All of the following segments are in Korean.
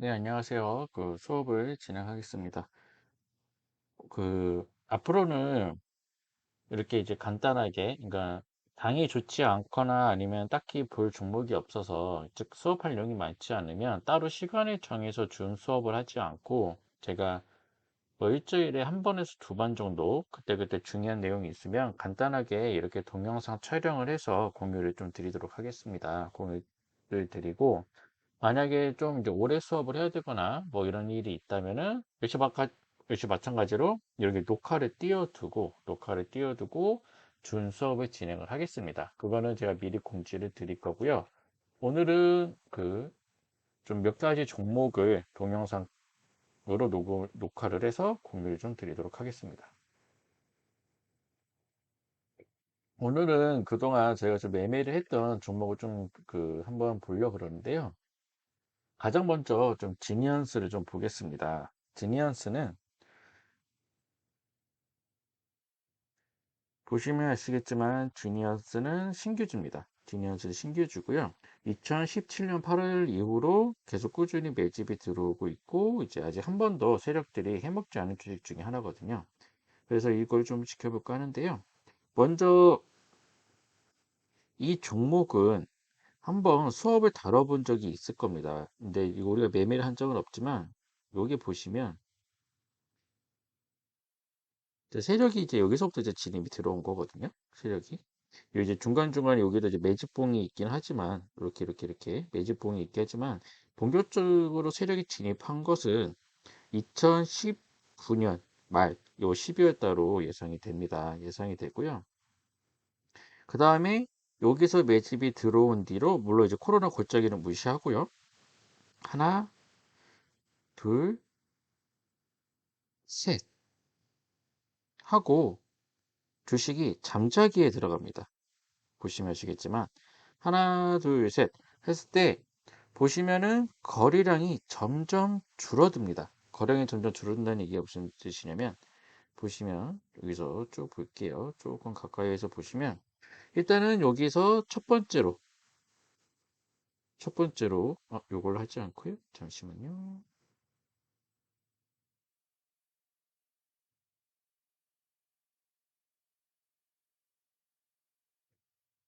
네, 안녕하세요. 수업을 진행하겠습니다. 앞으로는 이렇게 이제 간단하게, 그러니까 당이 좋지 않거나 아니면 딱히 볼 종목이 없어서, 즉 수업할 내용이 많지 않으면 따로 시간을 정해서 준 수업을 하지 않고, 제가 뭐 일주일에 한 번에서 두 번 정도, 그때그때 중요한 내용이 있으면 간단하게 이렇게 동영상 촬영을 해서 공유를 좀 드리도록 하겠습니다. 공유를 드리고, 만약에 좀 이제 오래 수업을 해야 되거나 뭐 이런 일이 있다면은 역시 마찬가지로 이렇게 녹화를 띄워두고 준 수업을 진행을 하겠습니다. 그거는 제가 미리 공지를 드릴 거고요. 오늘은 좀 몇 가지 종목을 동영상으로 녹화를 해서 공유를 좀 드리도록 하겠습니다. 오늘은 그동안 제가 좀 매매를 했던 종목을 좀 한번 보려고 그러는데요. 가장 먼저 좀 지니언스를 좀 보겠습니다. 지니언스는 보시면 아시겠지만 지니언스는 신규주입니다. 지니언스는 신규주고요. 2017년 8월 이후로 계속 꾸준히 매집이 들어오고 있고 이제 아직 한 번도 세력들이 해먹지 않은 주식 중에 하나거든요. 그래서 이걸 좀 지켜볼까 하는데요. 먼저 이 종목은 한번 수업을 다뤄본 적이 있을 겁니다. 근데 이거 우리가 매매를 한 적은 없지만 여기 보시면 세력이 이제 여기서부터 이제 진입이 들어온 거거든요. 세력이. 요 이제 중간중간에 여기도 이제 매집봉이 있긴 하지만, 이렇게 매집봉이 있긴 하지만, 본격적으로 세력이 진입한 것은 2019년 말, 요 12월 달로 예상이 됩니다. 예상이 되고요. 그 다음에 여기서 매집이 들어온 뒤로, 물론 이제 코로나 골짜기는 무시하고요. 하나, 둘, 셋 하고 주식이 잠자기에 들어갑니다. 보시면 아시겠지만 하나 둘 셋 했을 때 보시면은 거래량이 점점 줄어듭니다. 거래량이 점점 줄어든다는 얘기가 무슨 뜻이냐면 보시면 여기서 쭉 볼게요. 조금 가까이에서 보시면 일단은 여기서 첫 번째로 요걸 하지 않고요. 잠시만요.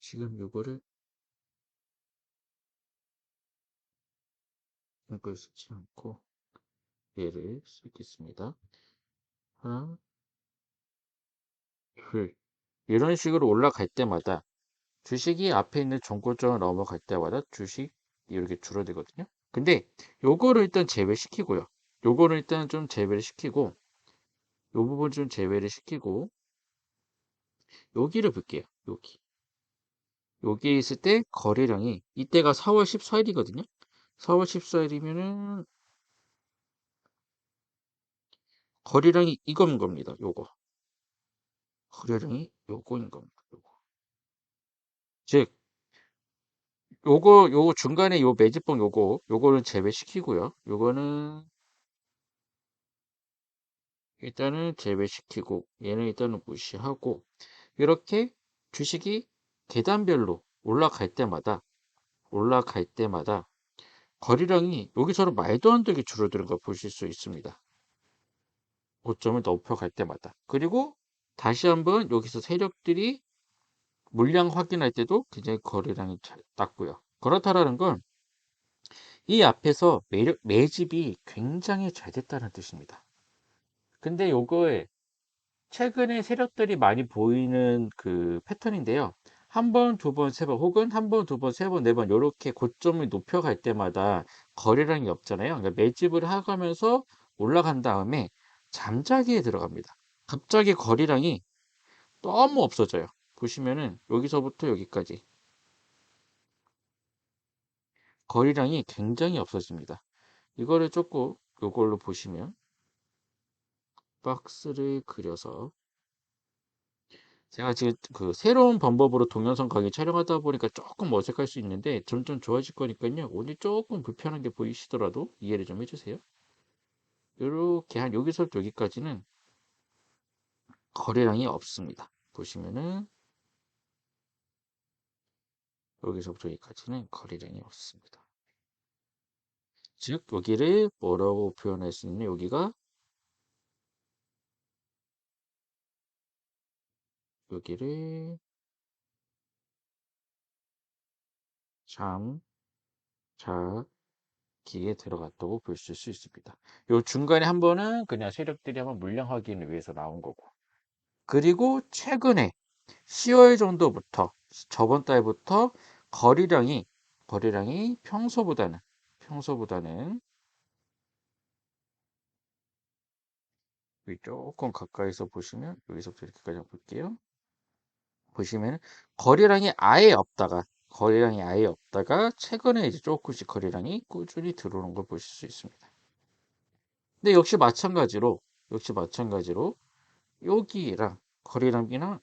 지금 요거를 이걸 쓰지 않고 얘를 쓰겠습니다. 하나 둘 이런 식으로 올라갈 때마다 주식이 앞에 있는 정고점을 넘어갈 때마다 주식이 이렇게 줄어들거든요. 근데 요거를 일단 제외시키고요. 요거를 일단 좀 제외를 시키고 요 부분 좀 제외를 시키고 여기를 볼게요. 여기 있을 때 거래량이 이때가 4월 14일이거든요. 4월 14일이면은 거래량이 이건 겁니다. 요거 거래량이 요거인 겁니다. 즉 요거 중간에 요 매집봉 요거를 제외시키고요. 요거는 일단은 제외시키고 얘는 일단은 무시하고 이렇게 주식이 계단별로 올라갈 때마다 거래량이 여기서는 말도 안 되게 줄어드는 걸 보실 수 있습니다. 고점을 높여갈 때마다. 그리고 다시 한번 여기서 세력들이 물량 확인할 때도 굉장히 거래량이 잘 낮고요. 그렇다라는 건 이 앞에서 매집이 굉장히 잘 됐다는 뜻입니다. 근데 요거에 최근에 세력들이 많이 보이는 패턴인데요. 한 번, 두 번, 세 번, 혹은 한 번, 두 번, 세 번, 네 번, 이렇게 고점을 높여갈 때마다 거래량이 없잖아요. 그러니까 매집을 하면서 올라간 다음에 잠자기에 들어갑니다. 갑자기 거래량이 너무 없어져요. 보시면은 여기서부터 여기까지 거래량이 굉장히 없어집니다. 이거를 조금 이걸로 보시면 박스를 그려서 제가 지금 새로운 방법으로 동영상 강의 촬영하다 보니까 조금 어색할 수 있는데 점점 좋아질 거니까요. 오늘 조금 불편한 게 보이시더라도 이해를 좀 해주세요. 이렇게 한 여기서부터 여기까지는 거래량이 없습니다. 보시면은 여기서부터 여기까지는 거래량이 없습니다. 즉, 여기를 뭐라고 표현할 수 있냐? 여기를 잠자기에 들어갔다고 볼 수 있습니다. 요 중간에 한 번은 그냥 세력들이 한번 물량 확인을 위해서 나온 거고. 그리고 최근에 10월 정도부터, 저번 달부터 거래량이 평소보다는 여기 조금 가까이서 보시면, 여기서부터 이렇게까지 한번 볼게요. 보시면 거래량이 아예 없다가 최근에 이제 조금씩 거래량이 꾸준히 들어오는 걸 보실 수 있습니다. 근데 역시 마찬가지로 여기랑 거래량을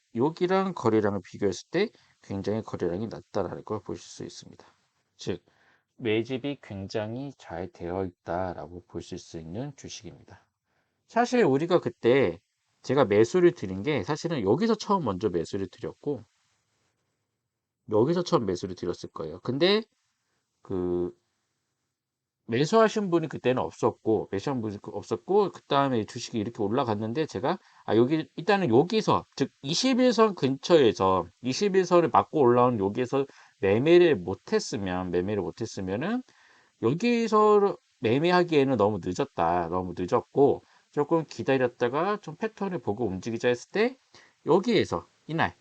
비교했을 때 굉장히 거래량이 낮다라는 걸 보실 수 있습니다. 즉, 매집이 굉장히 잘 되어 있다라고 보실 수 있는 주식입니다. 사실 우리가 그때 제가 매수를 드린 게 사실은 여기서 처음 먼저 매수를 드렸고 여기서 처음 매수를 드렸을 거예요. 근데 그 매수하신 분이 그때는 없었고 그다음에 주식이 이렇게 올라갔는데 제가 여기 일단은 여기서 즉 21선 근처에서 21선을 맞고 올라온 여기에서 매매를 못했으면은 여기서 매매하기에는 너무 늦었다. 너무 늦었고 조금 기다렸다가 좀 패턴을 보고 움직이자 했을 때 여기에서 이날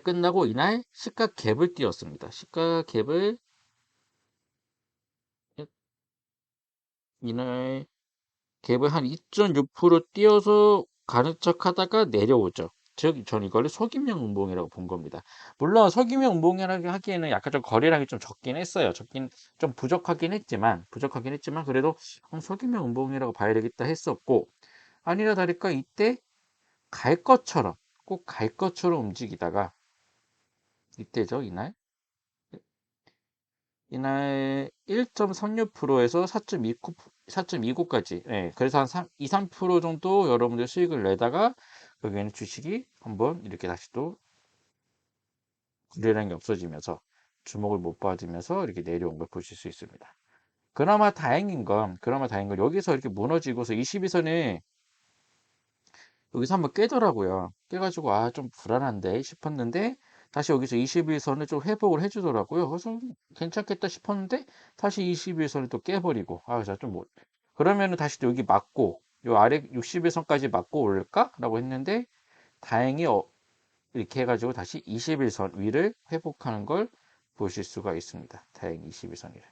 끝나고 이날 시가 갭을 띄웠습니다. 시가 갭을 이날 갭을 한 2.6% 띄어서 가는 척 하다가 내려오죠. 즉, 전 이거를 속임형 운봉이라고 본 겁니다. 물론 속임형 운봉이라고 하기에는 약간 좀 거래량이 좀 적긴 했어요. 좀 부족하긴 했지만 그래도 속임형 운봉이라고 봐야 되겠다 했었고 아니라 다를까 이때 갈 것처럼 꼭 갈 것처럼 움직이다가 이때죠, 이날 1.36%에서 4.29까지. 예, 그래서 한 2, 3% 정도 여러분들 수익을 내다가 여기에는 주식이 한번 이렇게 다시 또 거래량이 없어지면서 주목을 못 받으면서 이렇게 내려온 걸 보실 수 있습니다. 그나마 다행인 건 여기서 이렇게 무너지고서 22선에 여기서 한번 깨더라고요. 깨가지고 좀 불안한데 싶었는데 다시 여기서 21선을 좀 회복을 해주더라고요. 그래서 괜찮겠다 싶었는데 다시 21선을 또 깨버리고 그래서 좀 못. 그러면은 다시 또 여기 맞고 요 아래 61선까지 맞고 올까? 라고 했는데 다행히 이렇게 해가지고 다시 21선 위를 회복하는 걸 보실 수가 있습니다. 다행히 21선이를.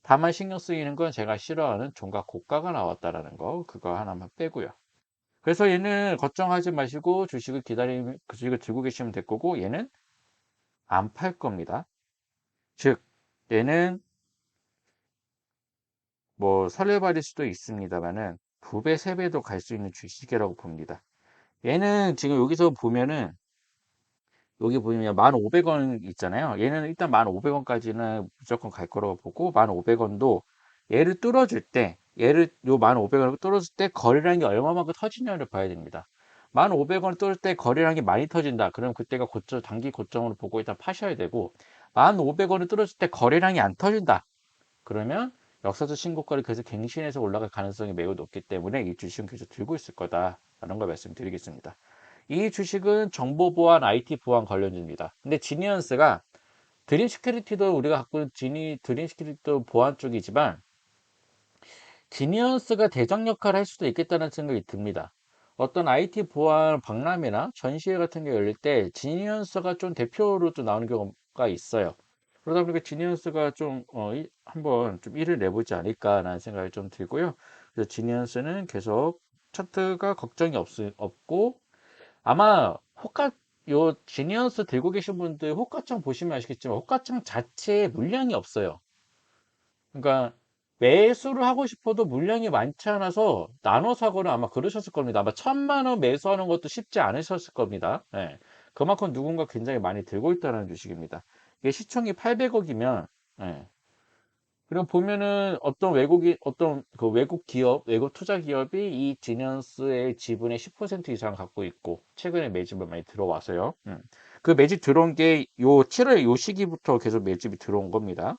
다만 신경 쓰이는 건 제가 싫어하는 종가 고가가 나왔다라는 거 그거 하나만 빼고요. 그래서 얘는 걱정하지 마시고 주식을 들고 계시면 될 거고 얘는 안 팔 겁니다. 즉 얘는 뭐 설레발일 수도 있습니다만은 2배, 3배도 갈 수 있는 주식이라고 봅니다. 얘는 지금 여기서 보면은 여기 보면 1,500원 있잖아요. 얘는 일단 1,500원까지는 무조건 갈 거라고 보고 1,500원도 얘를 뚫어줄 때 요 1,500원을 뚫어줄 때 거래량이 얼마만큼 터지냐를 봐야 됩니다. 1,500원을 뚫을 때 거래량이 많이 터진다. 그럼 그때가 단기 고점으로 보고 일단 파셔야 되고 1,500원을 뚫어줄 때 거래량이 안 터진다. 그러면 역사적 신고가를 계속 갱신해서 올라갈 가능성이 매우 높기 때문에 이 주식은 계속 들고 있을 거다라는 걸 말씀드리겠습니다. 이 주식은 정보 보안, IT 보안 관련주입니다. 근데 지니언스가 드림 시큐리티도 우리가 갖고 있는 드림 시큐리티도 보안 쪽이지만 지니언스가 대장 역할을 할 수도 있겠다는 생각이 듭니다. 어떤 IT 보안 박람회나 전시회 같은 게 열릴 때 지니언스가 좀 대표로 또 나오는 경우가 있어요. 그러다 보니까 지니언스가 좀 한번 좀 일을 내보지 않을까라는 생각이 좀 들고요. 그래서 지니언스는 계속 차트가 걱정이 없고 아마 요 지니언스 들고 계신 분들 호가창 보시면 아시겠지만 호가창 자체에 물량이 없어요. 그러니까 매수를 하고 싶어도 물량이 많지 않아서 나눠 사거나 아마 그러셨을 겁니다. 아마 1,000만 원 매수하는 것도 쉽지 않으셨을 겁니다. 예. 그만큼 누군가 굉장히 많이 들고 있다는 주식입니다. 이게 시총이 800억이면 그리고 보면은 어떤 그 외국 투자 기업이 이 지니언스의 지분의 10% 이상 갖고 있고, 최근에 매집을 많이 들어와서요. 그 매집 들어온 게 요 7월 요 시기부터 계속 매집이 들어온 겁니다.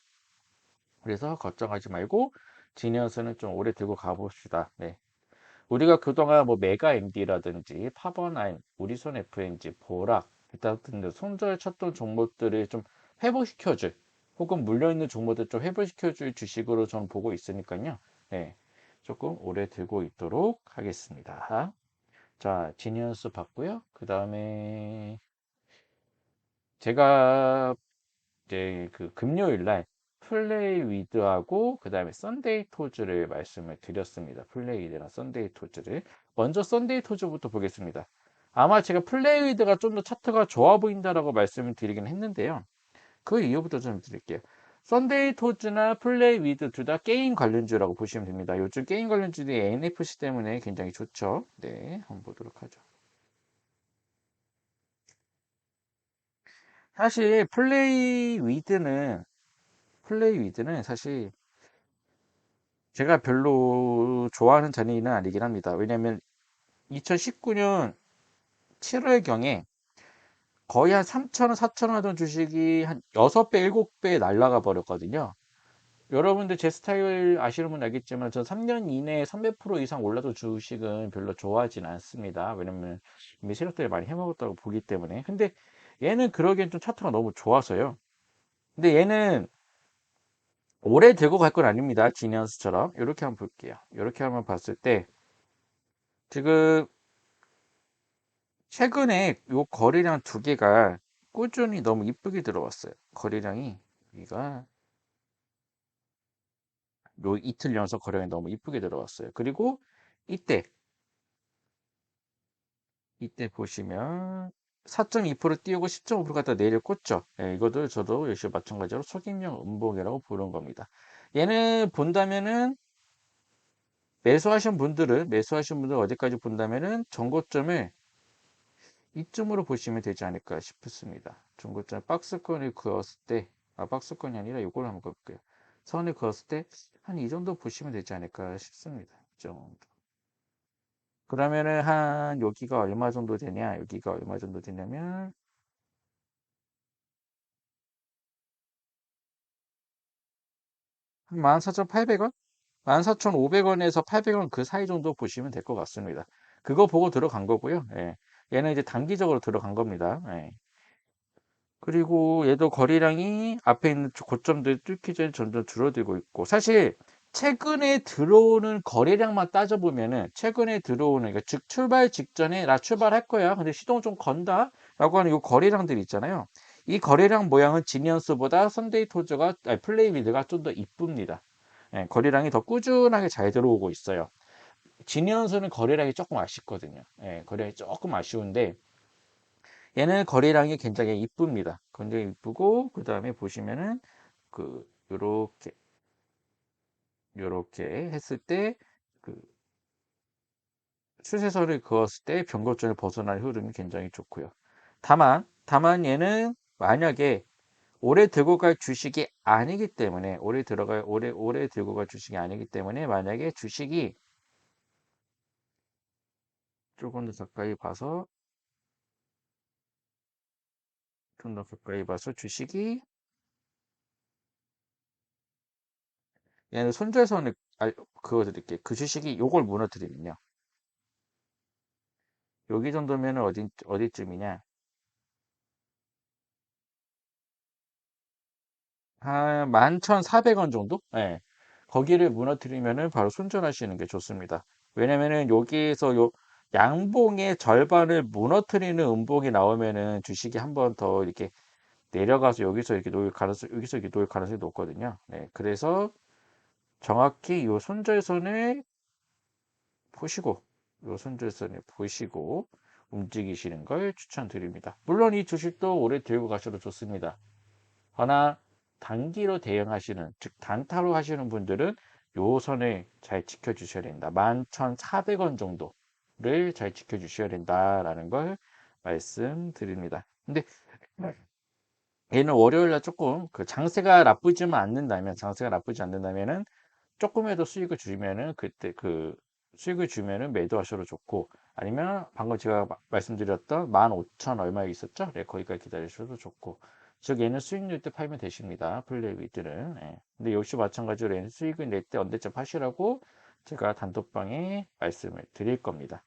그래서 걱정하지 말고, 지니어스는 좀 오래 들고 가봅시다. 네. 우리가 그동안 뭐 메가 MD라든지 파버나인, 우리손 FNG, 보락, 기타 등등 손절 쳤던 종목들을 좀 회복시켜줄 혹은 물려있는 종목들 좀 회복시켜줄 주식으로 저는 보고 있으니까요. 네. 조금 오래 들고 있도록 하겠습니다. 자, 지니어스 봤고요. 그 다음에 제가 이제 그 금요일 날 플레이 위드하고 그 다음에 썬데이 토즈를 말씀을 드렸습니다. 플레이 위드랑 썬데이 토즈를 먼저 썬데이 토즈부터 보겠습니다. 아마 제가 플레이 위드가 좀 더 차트가 좋아 보인다라고 말씀을 드리긴 했는데요. 그 이유부터 좀 드릴게요. 썬데이 토즈나 플레이 위드 둘 다 게임 관련주라고 보시면 됩니다. 요즘 게임 관련주들이 NFC 때문에 굉장히 좋죠. 네, 한번 보도록 하죠. 사실 플레이 위드는 사실 제가 별로 좋아하는 자리는 아니긴 합니다. 왜냐면 2019년 7월경에 거의 한 3,000원, 4,000원 하던 주식이 한 6배, 7배 날라가 버렸거든요. 여러분들 제 스타일 아시는 분 알겠지만 전 3년 이내에 300% 이상 올라도 주식은 별로 좋아하진 않습니다. 왜냐면 이미 세력들이 많이 해먹었다고 보기 때문에. 근데 얘는 그러기엔 좀 차트가 너무 좋아서요. 근데 얘는 오래 들고 갈 건 아닙니다. 지니어스처럼. 이렇게 한번 볼게요. 이렇게 한번 봤을 때 지금 최근에 요 거래량 두 개가 꾸준히 너무 이쁘게 들어왔어요. 거래량이 여기가 요 이틀 연속 거래량이 너무 이쁘게 들어왔어요. 그리고 이때 보시면 4.2% 띄우고 10.5% 갖다 내려꽂죠. 예, 이것도 저도 역시 마찬가지로 속임용 음봉이라고 부른 겁니다. 얘는 본다면은 매수하신 분들 어디까지 본다면은 전고점을 이쯤으로 보시면 되지 않을까 싶습니다. 중고점 박스권을 그었을 때, 박스권이 아니라 이걸 한번 볼게요. 선을 그었을 때 한 이 정도 보시면 되지 않을까 싶습니다. 이 정도. 그러면은 한 여기가 얼마 정도 되냐? 여기가 얼마 정도 되냐면 한 14,800원? 14,500원에서 800원 그 사이 정도 보시면 될 것 같습니다. 그거 보고 들어간 거고요. 예. 얘는 이제 단기적으로 들어간 겁니다. 예. 그리고 얘도 거래량이 앞에 있는 고점들 뚫기 전에 점점 줄어들고 있고 사실 최근에 들어오는 거래량만 따져보면은 최근에 들어오는 그러니까 즉 출발 직전에 나 출발할 거야 근데 시동 좀 건다 라고 하는 이 거래량들 있잖아요. 이 거래량 모양은 지니언스보다 선데이 토즈가 플레이미드가 좀 더 이쁩니다. 예, 거래량이 더 꾸준하게 잘 들어오고 있어요. 지니언스는 거래량이 조금 아쉽거든요. 예, 거래량이 조금 아쉬운데 얘는 거래량이 굉장히 이쁩니다. 굉장히 이쁘고 그 다음에 보시면은 그 요렇게 했을 때 그 추세선을 그었을 때 변곡점을 벗어날 흐름이 굉장히 좋고요. 다만 얘는 만약에 오래 들고 갈 주식이 아니기 때문에 오래 들고 갈 주식이 아니기 때문에 만약에 주식이 조금 더 가까이 봐서 좀 더 가까이 봐서 주식이 얘는 손절선을 그어드릴게요. 그 주식이 요걸 무너뜨리면요. 여기 정도면 어디쯤이냐? 한 11,400원 정도? 예. 거기를 무너뜨리면은 바로 손절하시는 게 좋습니다. 왜냐면은 여기에서 요 양봉의 절반을 무너뜨리는 음봉이 나오면은 주식이 한 번 더 이렇게 내려가서 여기서 이렇게 놓일 가능성이 높거든요. 네. 그래서 정확히 요 손절선을 보시고, 요 손절선을 보시고 움직이시는 걸 추천드립니다. 물론 이 주식도 오래 들고 가셔도 좋습니다. 허나 단기로 대응하시는 즉 단타로 하시는 분들은 요 선을 잘 지켜주셔야 된다. 11,400원 정도를 잘 지켜주셔야 된다라는 걸 말씀드립니다. 근데 얘는 월요일 날 조금 그 장세가 나쁘지 않는다면은 조금이라도 수익을 주면은 그때 그 수익을 주면은 매도하셔도 좋고 아니면 방금 제가 말씀드렸던 15,000 얼마에 있었죠? 네, 거기까지 기다리셔도 좋고 즉 얘는 수익 낼 때 팔면 되십니다. 플레이위드는. 예. 근데 역시 마찬가지로 얘는 수익을 낼 때 언제쯤 파시라고 제가 단톡방에 말씀을 드릴 겁니다.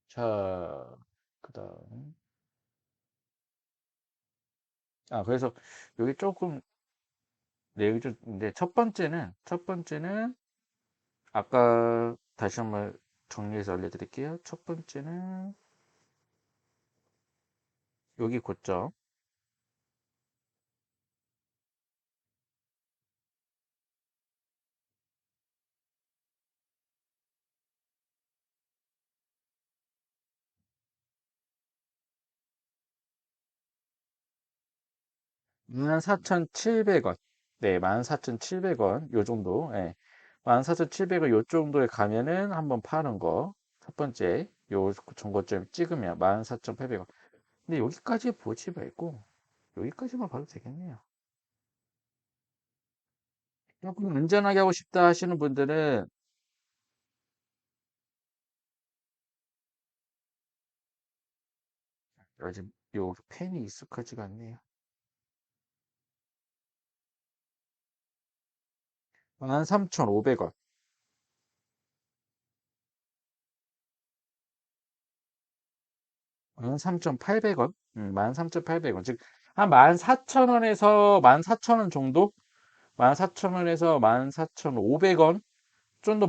자, 그다음. 그래서 여기 조금 내용이 좀, 근데 첫 번째는 아까 다시 한번 정리해서 알려드릴게요. 첫 번째는 여기 고점. 14,700원. 네, 14,700원. 요 정도. 예. 14,700원 요 정도에 가면은 한번 파는 거. 첫 번째, 요 정고점 찍으면 14,800원. 근데 여기까지 보지 말고, 여기까지만 봐도 되겠네요. 조금 안전하게 하고 싶다 하시는 분들은, 아직 요 펜이 익숙하지가 않네요. 13,500원. 13,800원? 13,800원. 즉, 한 14,000원에서 14,000원 정도? 14,000원에서 14,500원? 좀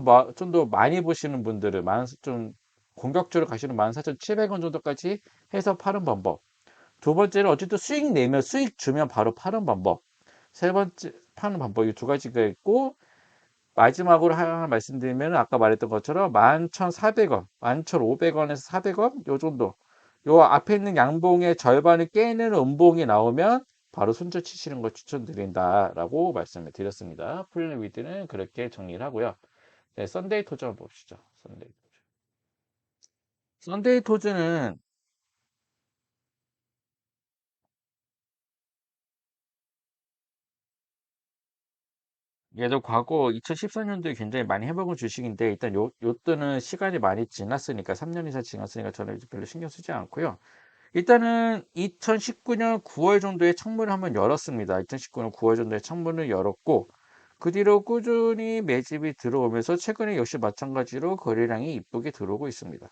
더 많이 보시는 분들은 좀 공격적으로 가시는 14,700원 정도까지 해서 파는 방법. 두 번째는 어쨌든 수익 내면 수익 주면 바로 파는 방법. 세 번째 파는 방법 이 두 가지가 있고 마지막으로 하나 말씀드리면 아까 말했던 것처럼 11,400원, 11,500원에서 400원 요 정도. 요 앞에 있는 양봉의 절반을 깨는 음봉이 나오면 바로 손절 치시는 걸 추천드린다라고 말씀을 드렸습니다. 풀린 위드는 그렇게 정리를 하고요. 네, 썬데이 토즈 한번 봅시죠. 썬데이 토즈. 썬데이 토즈는 얘도 과거 2014년도에 굉장히 많이 해먹은 주식인데 일단 요때는 시간이 많이 지났으니까 3년 이상 지났으니까 저는 이제 별로 신경 쓰지 않고요. 일단은 2019년 9월 정도에 창문을 한번 열었습니다. 2019년 9월 정도에 창문을 열었고 그 뒤로 꾸준히 매집이 들어오면서 최근에 역시 마찬가지로 거래량이 이쁘게 들어오고 있습니다.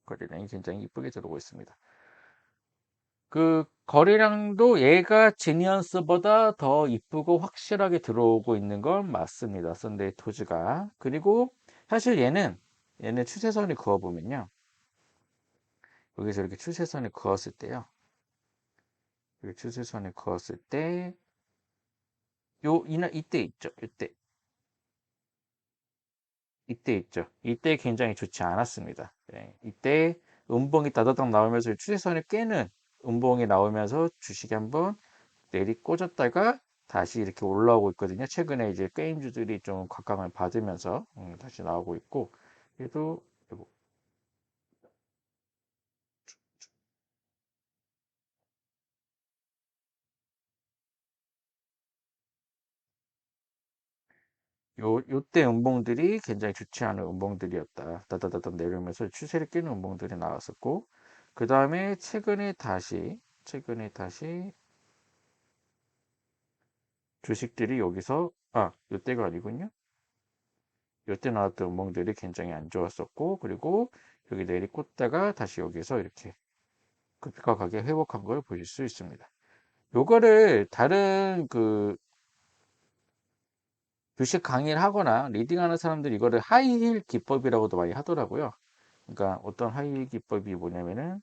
거래량이 굉장히 이쁘게 들어오고 있습니다. 그 거래량도 얘가 지니언스보다 더 이쁘고 확실하게 들어오고 있는 건 맞습니다. 썬데이 토즈가. 그리고 사실 얘는 추세선을 그어보면요. 여기서 이렇게 추세선을 그었을 때요. 여기 추세선을 그었을 때 이때 있죠. 이때 있죠. 이때 굉장히 좋지 않았습니다. 네, 이때 음봉이 따다닥 나오면서 추세선을 깨는 음봉이 나오면서 주식이 한번 내리 꽂았다가 다시 이렇게 올라오고 있거든요. 최근에 이제 게임주들이 좀 각광을 받으면서 다시 나오고 있고 그래도 요때 음봉들이 굉장히 좋지 않은 음봉들이었다. 다다다닥 내려오면서 추세를 끼는 음봉들이 나왔었고 그 다음에 최근에 다시 주식들이 여기서 요때가 아니군요. 요때 나왔던 음봉들이 굉장히 안 좋았었고 그리고 여기 내리꽂다가 다시 여기서 이렇게 급격하게 회복한 걸 보실 수 있습니다. 요거를 다른 그 주식 강의를 하거나 리딩하는 사람들이 이거를 하이힐 기법이라고도 많이 하더라고요. 그러니까 어떤 하이힐 기법이 뭐냐면은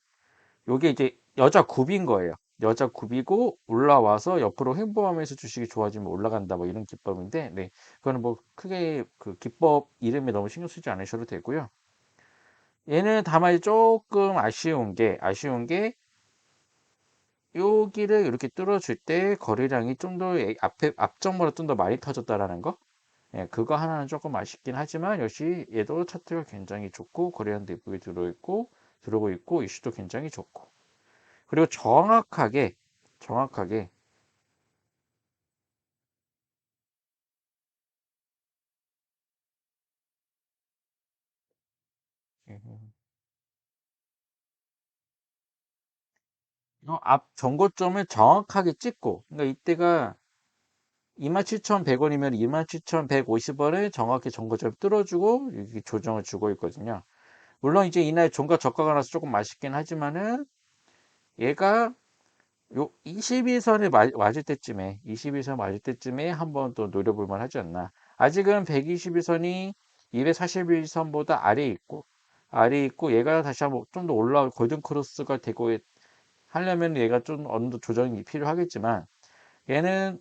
요게 이제 여자 굽인 거예요. 여자 굽이고 올라와서 옆으로 횡보하면서 주식이 좋아지면 올라간다 뭐 이런 기법인데 네. 그거는 뭐 크게 그 기법 이름에 너무 신경 쓰지 않으셔도 되고요. 얘는 다만 조금 아쉬운 게 여기를 이렇게 뚫어줄 때 거래량이 좀 더 앞에 앞전보다 좀 더 많이 터졌다라는 거. 예, 그거 하나는 조금 아쉽긴 하지만 역시 얘도 차트가 굉장히 좋고 거래량도 예쁘게 들어오고 있고 이슈도 굉장히 좋고 그리고 정확하게 앞 전고점을 정확하게 찍고, 그러니까 이때가 27,100원이면 27,150원을 정확히 전고점 뚫어주고 이렇게 조정을 주고 있거든요. 물론 이제 이날 종가 저가가 나서 조금 아쉽긴 하지만은 얘가 요 21선을 맞을 때쯤에 21선 맞을 때쯤에 한번 또 노려볼 만 하지 않나. 아직은 121선이 241선보다 아래에 있고 얘가 다시 한번 좀 더 올라올 골든 크로스가 되고 하려면 얘가 좀 어느 정도 조정이 필요하겠지만 얘는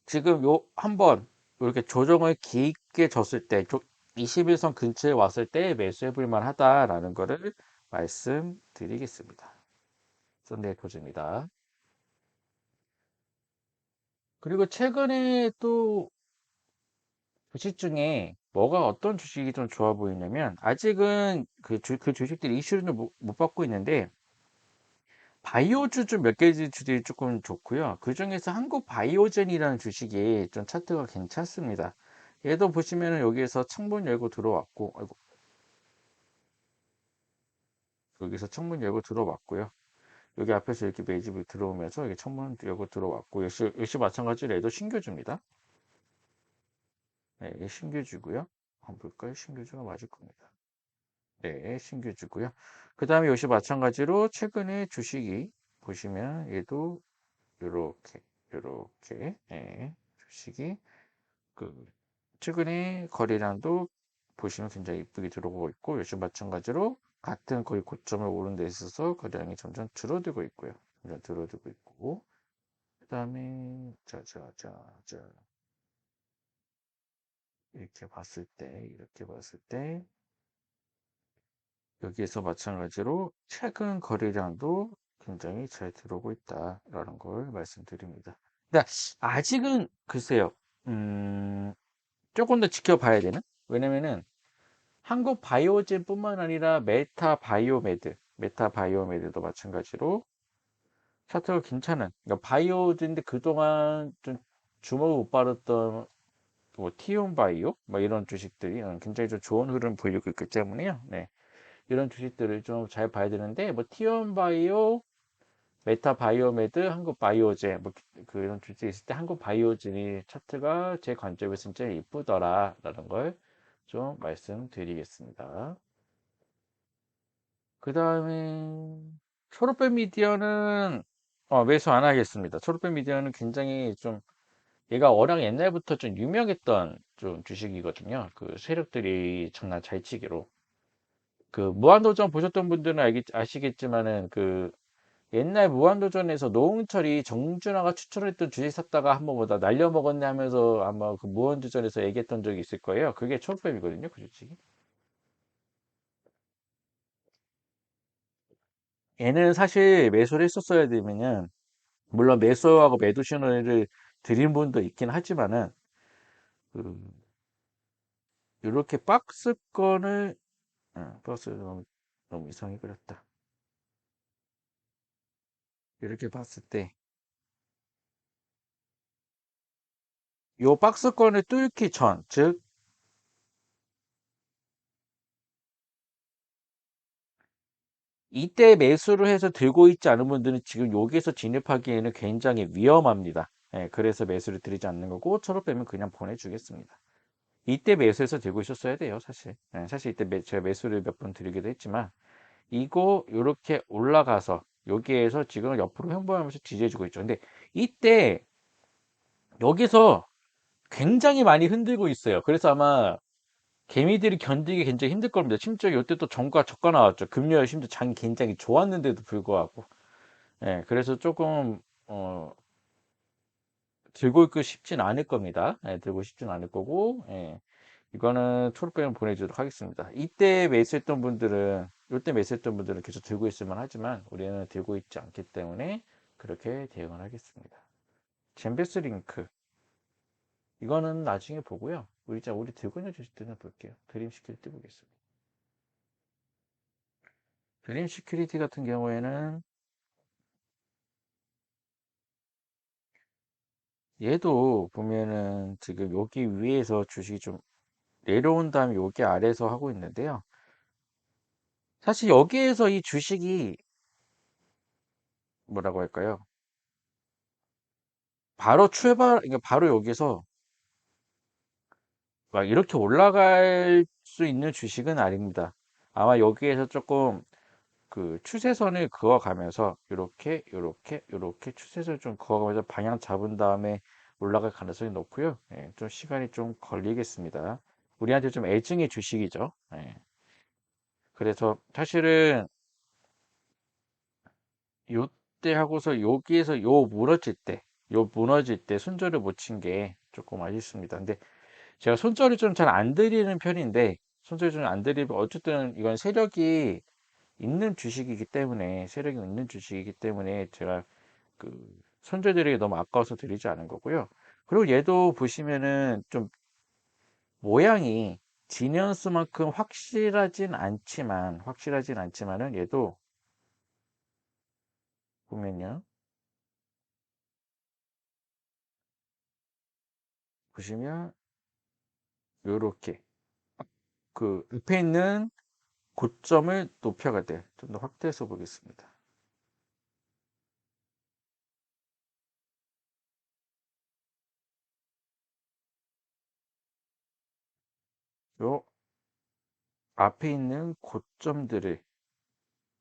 지금 요 한번 이렇게 조정을 깊게 줬을 때 21선 근처에 왔을 때 매수해 볼 만하다라는 거를 말씀드리겠습니다. 썬데이 포즈입니다. 그리고 최근에 또 주식 중에 뭐가 어떤 주식이 좀 좋아 보이냐면 아직은 그 주식들이 이슈를 못 받고 있는데 바이오주 좀 몇 개지 주들이 조금 좋고요. 그 중에서 한국 바이오젠이라는 주식이 좀 차트가 괜찮습니다. 얘도 보시면은 여기에서 창문 열고 들어왔고, 아이고, 여기서 창문 열고 들어왔고요. 여기 앞에서 이렇게 매집이 들어오면서 이게 창문 열고 들어왔고, 역시 마찬가지로 얘도 신규주입니다. 네, 신규주고요. 한번 볼까요? 신규주가 맞을 겁니다. 네, 신규주고요. 그 다음에 역시 마찬가지로 최근에 주식이 보시면 얘도 요렇게, 네, 주식이 그 최근에 거래량도 보시면 굉장히 이쁘게 들어오고 있고 역시 마찬가지로 같은 거의 고점을 오른 데 있어서 거래량이 점점 줄어들고 있고요. 점점 줄어들고 있고 그 다음에 자 이렇게 봤을 때 여기에서 마찬가지로 최근 거래량도 굉장히 잘 들어오고 있다라는 걸 말씀드립니다. 근데 아직은 글쎄요. 음, 조금 더 지켜봐야 되는? 왜냐면은 한국 바이오젠뿐만 아니라 메타 바이오메드도 마찬가지로 차트가 괜찮은. 그러니까 바이오젠인데 그동안 좀 주목을 못 받았던 뭐 티온 바이오 뭐 이런 주식들이 굉장히 좀 좋은 흐름 보이고 있기 때문에요. 네. 이런 주식들을 좀 잘 봐야 되는데 뭐 티온 바이오, 메타 바이오메드, 한국 바이오젠 뭐 그런 주식이 있을 때 한국 바이오젠이 차트가 제 관점에서 진짜 이쁘더라라는 걸 좀 말씀드리겠습니다. 그 다음에 초록빛 미디어는 매수 안 하겠습니다. 초록빛 미디어는 굉장히 좀 얘가 워낙 옛날부터 좀 유명했던 좀 주식이거든요. 그 세력들이 장난 잘 치기로. 그 무한도전 보셨던 분들은 아시겠지만은 그 옛날 무한도전에서 노홍철이 정준하가 추천했던 주식 샀다가 한번 뭐다 날려먹었네 하면서 아마 그 무한도전에서 얘기했던 적이 있을 거예요. 그게 초록뱀이거든요. 그 주식이. 얘는 사실 매수를 했었어야 되면은 물론 매수하고 매도 신호를 드린 분도 있긴 하지만은 그 이렇게 박스권을 박스 너무 이상하게 그렸다. 이렇게 봤을 때 요 박스권을 뚫기 전, 즉 이때 매수를 해서 들고 있지 않은 분들은 지금 여기에서 진입하기에는 굉장히 위험합니다. 그래서 매수를 드리지 않는 거고 초록 빼면 그냥 보내주겠습니다. 이때 매수해서 들고 있었어야 돼요, 사실. 사실 이때 제가 매수를 몇 번 드리기도 했지만 이거 이렇게 올라가서 여기에서 지금 옆으로 형보하면서 지지해주고 있죠. 근데 이때 여기서 굉장히 많이 흔들고 있어요. 그래서 아마 개미들이 견디기 굉장히 힘들 겁니다. 심지어 이때 또 정가 저가 나왔죠. 금요일 심지어 장이 굉장히 좋았는데도 불구하고. 그래서 조금 들고 있고 싶진 않을 겁니다. 들고 싶진 않을 거고. 이거는 초록병을 보내주도록 하겠습니다. 이때 매수했던 분들은 계속 들고 있을만 하지만 우리는 들고 있지 않기 때문에 그렇게 대응을 하겠습니다. 젠베스 링크 이거는 나중에 보고요. 우리 들고 있는 주식들은 볼게요. 드림 시큐리티 보겠습니다. 드림 시큐리티 같은 경우에는 얘도 보면은 지금 여기 위에서 주식이 좀 내려온 다음에 여기 아래에서 하고 있는데요. 사실 여기에서 이 주식이 뭐라고 할까요? 바로 그러니까 바로 여기서 막 이렇게 올라갈 수 있는 주식은 아닙니다. 아마 여기에서 조금 그 추세선을 그어가면서 요렇게 추세선을 좀 그어가면서 방향 잡은 다음에 올라갈 가능성이 높고요. 예, 좀 시간이 좀 걸리겠습니다. 우리한테 좀 애증의 주식이죠. 예. 그래서 사실은 요때 하고서 여기에서 요 무너질 때 손절을 못 친 게 조금 아쉽습니다. 근데 제가 손절을 좀 잘 안 드리는 편인데 손절을 좀 안 드리면 어쨌든 이건 세력이 있는 주식이기 때문에 제가 그 손절드리기 너무 아까워서 드리지 않은 거고요. 그리고 얘도 보시면은 좀 모양이 지니언스만큼 확실하진 않지만은 얘도 보면요. 보시면 요렇게 그 옆에 있는 고점을 높여갈 때 좀 더 확대해서 보겠습니다. 요 앞에 있는 고점들을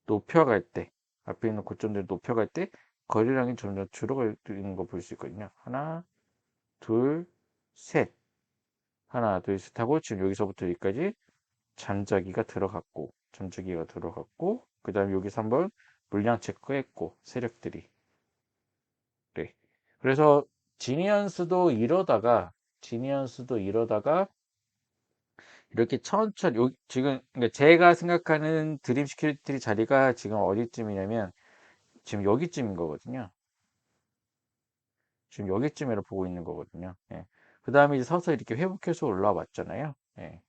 높여갈 때 앞에 있는 고점들을 높여갈 때 거래량이 점점 줄어가는 거 볼 수 있거든요. 둘, 셋. 하나, 둘, 셋 하고 지금 여기서부터 여기까지 잠자기가 들어갔고 그 다음에 여기서 한번 물량 체크했고 세력들이 그래. 그래서 지니언스도 이러다가 이렇게 천천히 지금 그러니까 제가 생각하는 드림 시큐리티 자리가 지금 어디쯤이냐면 지금 여기쯤인 거거든요. 지금 여기쯤으로 보고 있는 거거든요. 예. 그 다음에 이제 서서 이렇게 회복해서 올라왔잖아요. 예.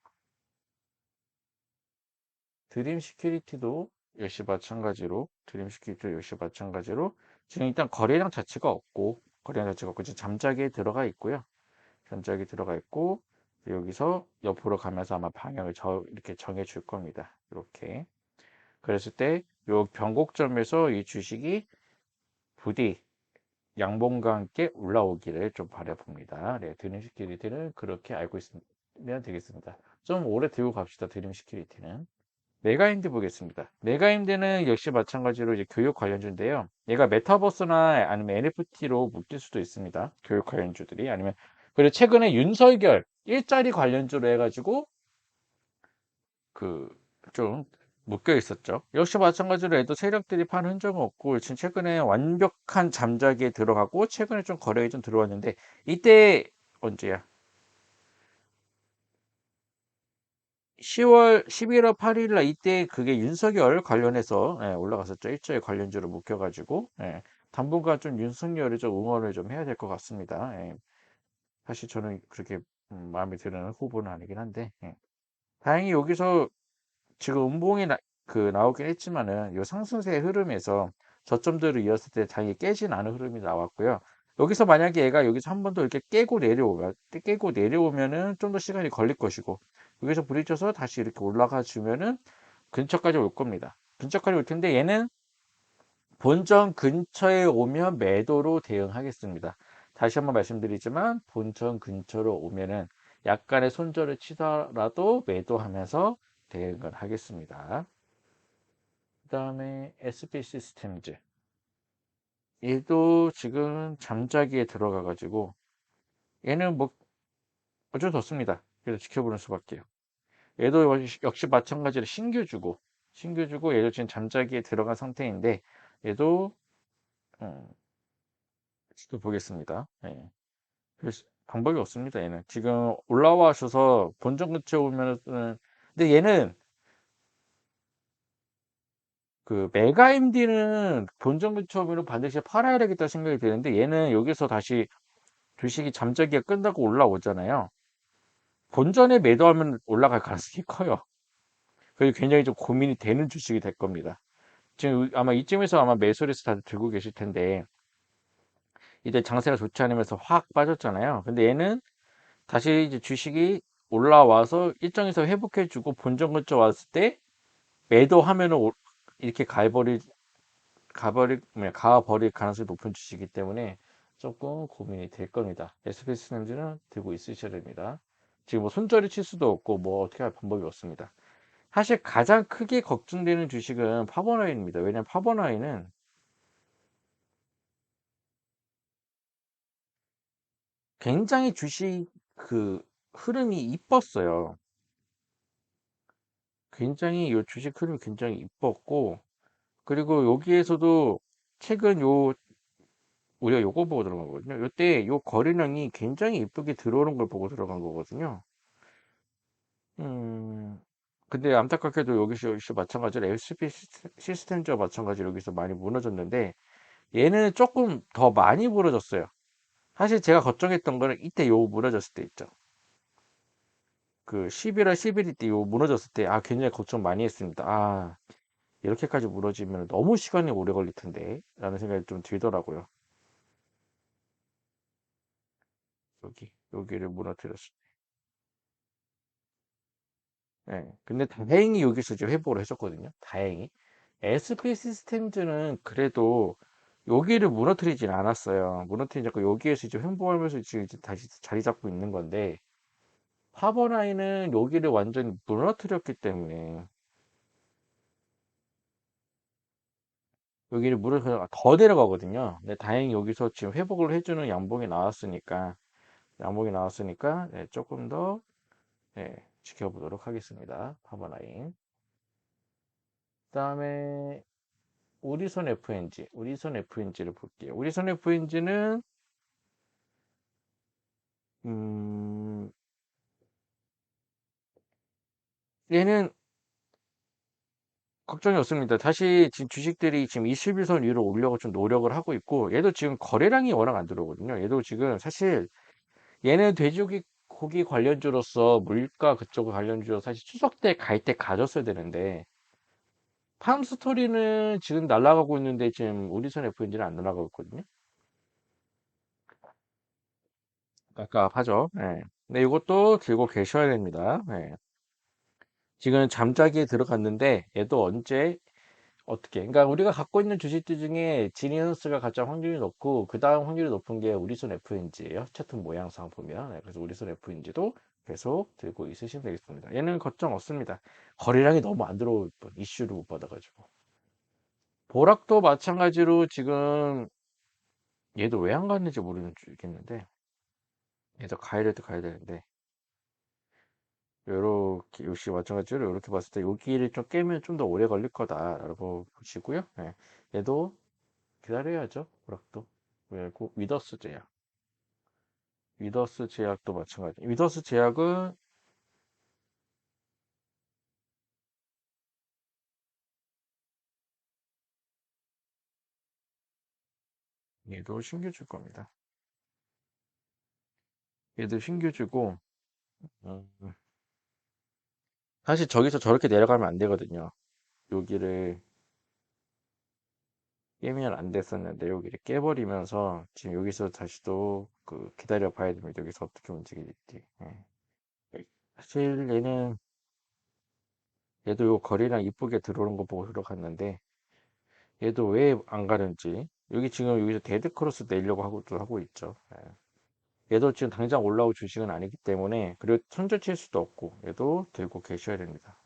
드림 시큐리티도 역시 마찬가지로 지금 일단 거래량 자체가 없고 지금 잠자기에 들어가 있고요. 잠자기 들어가 있고 여기서 옆으로 가면서 아마 방향을 이렇게 정해 줄 겁니다. 이렇게 그랬을 때 요 변곡점에서 이 주식이 부디 양봉과 함께 올라오기를 좀 바라봅니다. 네, 드림 시큐리티는 그렇게 알고 있으면 되겠습니다. 좀 오래 들고 갑시다. 드림 시큐리티는. 메가임드 보겠습니다. 메가임드는 역시 마찬가지로 이제 교육 관련주인데요. 얘가 메타버스나 아니면 NFT로 묶일 수도 있습니다. 교육 관련주들이 아니면 그리고 최근에 윤석열 일자리 관련주로 해가지고 그 좀 묶여 있었죠. 역시 마찬가지로 얘도 세력들이 판 흔적은 없고 지금 최근에 완벽한 잠자기에 들어가고 최근에 좀 거래가 좀 들어왔는데 이때 언제야? 10월 11월 8일 날 이때 그게 윤석열 관련해서 예, 올라갔었죠. 일자리 관련주로 묶여가지고 예, 당분간 좀 윤석열을 좀 응원을 좀 해야 될 것 같습니다. 예, 사실 저는 그렇게 마음에 드는 후보는 아니긴 한데 다행히 여기서 지금 나오긴 했지만은 이 상승세 흐름에서 저점들을 이었을 때 다행히 깨진 않은 흐름이 나왔고요. 여기서 만약에 얘가 여기서 한 번 더 이렇게 깨고 내려오면은 좀 더 시간이 걸릴 것이고 여기서 부딪혀서 다시 이렇게 올라가 주면은 근처까지 올 겁니다. 근처까지 올 텐데 얘는 본전 근처에 오면 매도로 대응하겠습니다. 다시 한번 말씀드리지만 본전 근처로 오면은 약간의 손절을 치더라도 매도하면서 대응을 하겠습니다. 그 다음에 SB 시스템즈. 얘도 지금 잠자기에 들어가 가지고 얘는 뭐 어쩔 수 없습니다. 그래서 지켜보는 수밖에요. 얘도 역시 마찬가지로 신규주고 얘도 지금 잠자기에 들어간 상태인데 얘도 음, 지켜보겠습니다. 예. 그래서 방법이 없습니다. 얘는 지금 올라와셔서 본전 근처에 오면은 근데 얘는 그 메가임디는 본전 근처에 오면 반드시 팔아야 되겠다 생각이 드는데 얘는 여기서 다시 주식이 잠자기가 끝나고 올라오잖아요. 본전에 매도하면 올라갈 가능성이 커요. 그리고 굉장히 좀 고민이 되는 주식이 될 겁니다. 지금 아마 이쯤에서 아마 매수를 해서 다들 들고 계실 텐데 이때 장세가 좋지 않으면서 확 빠졌잖아요. 근데 얘는 다시 이제 주식이 올라와서 일정에서 회복해주고 본전 근처 왔을 때 매도하면은 이렇게 가버릴 가능성이 높은 주식이기 때문에 조금 고민이 될 겁니다. SPS는 들고 있으셔야 됩니다. 지금 뭐 손절이 칠 수도 없고 뭐 어떻게 할 방법이 없습니다. 사실 가장 크게 걱정되는 주식은 파버나인입니다. 왜냐면 파버나인은 굉장히 주식 그 흐름이 이뻤어요. 굉장히 요 주식 흐름이 굉장히 이뻤고, 그리고 여기에서도 최근 우리가 요거 보고 들어간 거거든요. 요때 요 거래량이 굉장히 이쁘게 들어오는 걸 보고 들어간 거거든요. 음, 근데 안타깝게도 여기서 마찬가지로 LCP 시스템과 마찬가지로 여기서 많이 무너졌는데, 얘는 조금 더 많이 무너졌어요. 사실 제가 걱정했던 거는 이때 요 무너졌을 때 있죠. 그 11월 11일 때 요 무너졌을 때, 굉장히 걱정 많이 했습니다. 이렇게까지 무너지면 너무 시간이 오래 걸릴 텐데, 라는 생각이 좀 들더라고요. 여기를 무너뜨렸어요. 예. 근데 다행히 여기서 이제 회복을 했었거든요. 다행히. SP 시스템즈는 그래도 여기를 무너뜨리진 않았어요. 무너뜨리지 않고 여기에서 이제 횡보하면서 지금 이제 다시 자리 잡고 있는 건데, 파버라인은 여기를 완전히 무너뜨렸기 때문에, 여기를 무너뜨려 더 내려가거든요. 근데 다행히 여기서 지금 회복을 해주는 양봉이 나왔으니까, 네, 조금 더, 네, 지켜보도록 하겠습니다. 파버라인. 그다음에 우리선 FNG를 볼게요. 우리선 FNG는 음, 얘는 걱정이 없습니다. 다시 지금 주식들이 지금 21선 위로 오려고 좀 노력을 하고 있고, 얘도 지금 거래량이 워낙 안 들어오거든요. 얘도 지금 사실 얘는 돼지고기 관련주로서 물가 그쪽 관련주로 사실 추석 때 갈 때 가졌어야 되는데, 팜스토리는 지금 날아가고 있는데 지금 우리선 FNG는 안 날아가고 있거든요. 깝깝하죠. 예. 근데 이것도 들고 계셔야 됩니다. 예. 지금 잠자기에 들어갔는데 얘도 언제 어떻게 그러니까 우리가 갖고 있는 주식들 중에 지니언스가 가장 확률이 높고 그 다음 확률이 높은 게 우리손 FNG예요. 차트 모양상 보면. 네, 그래서 우리손 FNG도 계속 들고 있으시면 되겠습니다. 얘는 걱정 없습니다. 거래량이 너무 안 들어올 뿐 이슈를 못 받아가지고. 보락도 마찬가지로 지금 얘도 왜 안 갔는지 모르겠는데 얘도 가야 되는데 요렇게 역시 마찬가지로 이렇게 봤을 때 여기를 좀 깨면 좀 더 오래 걸릴 거다라고 보시고요. 예. 얘도 기다려야죠. 보락도. 그리고 위더스 제약도 마찬가지. 위더스 제약은 얘도 신규줄 겁니다. 얘도 신규주고 음, 사실 저기서 저렇게 내려가면 안 되거든요. 여기를 깨면 안 됐었는데 여기를 깨버리면서 지금 여기서 다시 또 그 기다려 봐야 됩니다. 여기서 어떻게 움직일지. 예. 사실 얘도 요 거리랑 이쁘게 들어오는 거 보고 들어갔는데 얘도 왜 안 가는지 여기 지금 여기서 데드 크로스 내려고 하고 있죠. 예. 얘도 지금 당장 올라올 주식은 아니기 때문에 그리고 손절 칠 수도 없고 얘도 들고 계셔야 됩니다.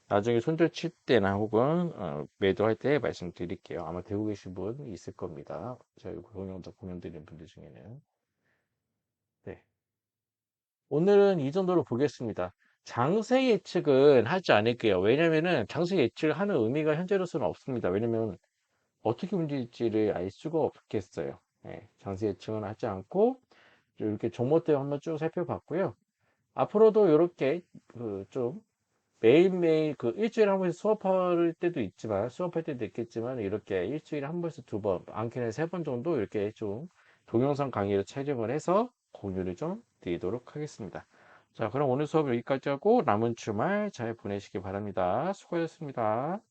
나중에 손절 칠 때나 혹은 매도할 때 말씀드릴게요. 아마 들고 계신 분 있을 겁니다. 저희 동영상 공유드리는 분들 중에는. 네. 오늘은 이 정도로 보겠습니다. 장세 예측은 하지 않을게요. 왜냐면은 장세 예측을 하는 의미가 현재로서는 없습니다. 왜냐면 어떻게 움직일지를 알 수가 없겠어요. 예, 장세 예측은 하지 않고 이렇게 종목들 한번 쭉 살펴봤고요. 앞으로도 이렇게 그좀 매일매일 그 일주일에 한 번씩 수업할 때도 있지만 수업할 때도 있겠지만 이렇게 일주일에 한 번씩 두 번, 많게는 세 번 정도 이렇게 좀 동영상 강의를 촬영을 해서 공유를 좀 드리도록 하겠습니다. 자, 그럼 오늘 수업 여기까지 하고 남은 주말 잘 보내시기 바랍니다. 수고하셨습니다.